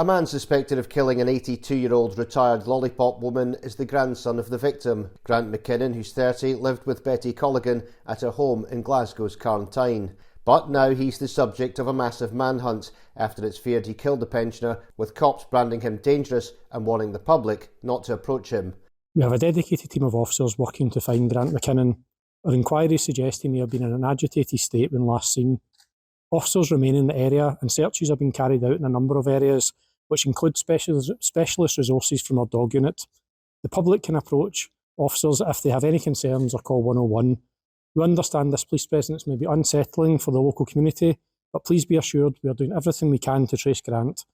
A man suspected of killing an 82-year-old retired lollipop woman is the grandson of the victim. Grant McKinnon, who's 30, lived with Betty Colligan at her home in Glasgow's Carntyne. But now he's the subject of a massive manhunt after it's feared he killed the pensioner, with cops branding him dangerous and warning the public not to approach him. We have a dedicated team of officers working to find Grant McKinnon. Our inquiries suggest he may have been in an agitated state when last seen. Officers remain in the area and searches have been carried out in a number of areas, which include specialist resources from our dog unit. The public can approach officers if they have any concerns or call 101. We understand this police presence may be unsettling for the local community, but please be assured we are doing everything we can to trace Grant.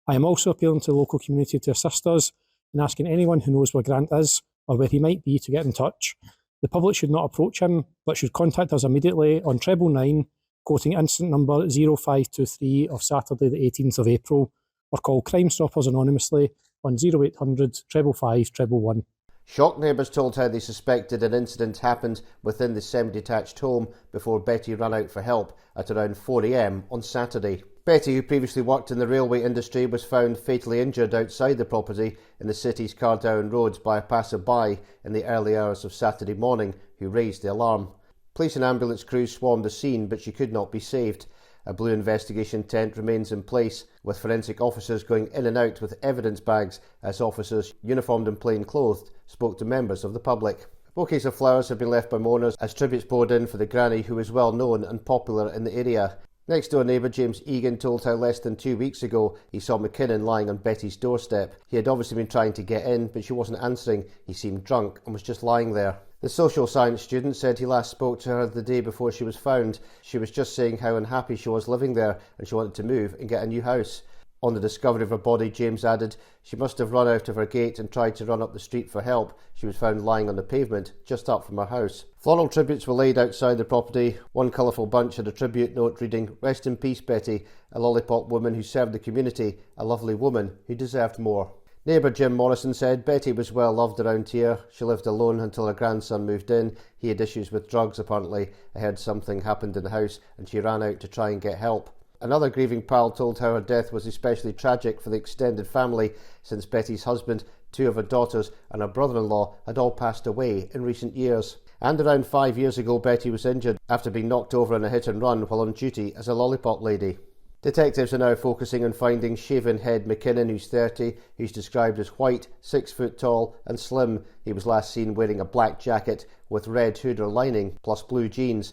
I am also appealing to the local community to assist us in asking anyone who knows where Grant is or where he might be to get in touch. The public should not approach him, but should contact us immediately on 999, quoting incident number 0523 of Saturday the 18th of April, or call Crime Stoppers anonymously on 0800 555 111. Shocked neighbours told how they suspected an incident happened within the semi-detached home before Betty ran out for help at around 4 a.m. on Saturday. Betty, who previously worked in the railway industry, was found fatally injured outside the property in the city's Carntyne roads by a passer-by in the early hours of Saturday morning, who raised the alarm. Police and ambulance crews swarmed the scene, but she could not be saved. A blue investigation tent remains in place, with forensic officers going in and out with evidence bags as officers, uniformed and plain-clothed, spoke to members of the public. Bouquets of flowers have been left by mourners as tributes poured in for the granny, who is well known and popular in the area. Next door neighbour James Egan told how less than 2 weeks ago he saw McKinnon lying on Betty's doorstep. He had obviously been trying to get in, but she wasn't answering. He seemed drunk and was just lying there. The social science student said he last spoke to her the day before she was found. She was just saying how unhappy she was living there and she wanted to move and get a new house. On the discovery of her body, James added, she must have run out of her gate and tried to run up the street for help. She was found lying on the pavement, just up from her house. Floral tributes were laid outside the property. One colourful bunch had a tribute note reading, "Rest in peace, Betty, a lollipop woman who served the community, a lovely woman who deserved more." Neighbour Jim Morrison said Betty was well loved around here. She lived alone until her grandson moved in. He had issues with drugs apparently. I heard something happened in the house and she ran out to try and get help. Another grieving pal told how her death was especially tragic for the extended family, since Betty's husband, 2 of her daughters and her brother-in-law had all passed away in recent years. And around 5 years ago, Betty was injured after being knocked over in a hit and run while on duty as a lollipop lady. Detectives are now focusing on finding shaven-head McKinnon, who's 30, who's described as white, 6 foot tall and slim. He was last seen wearing a black jacket with red hood or lining, plus blue jeans.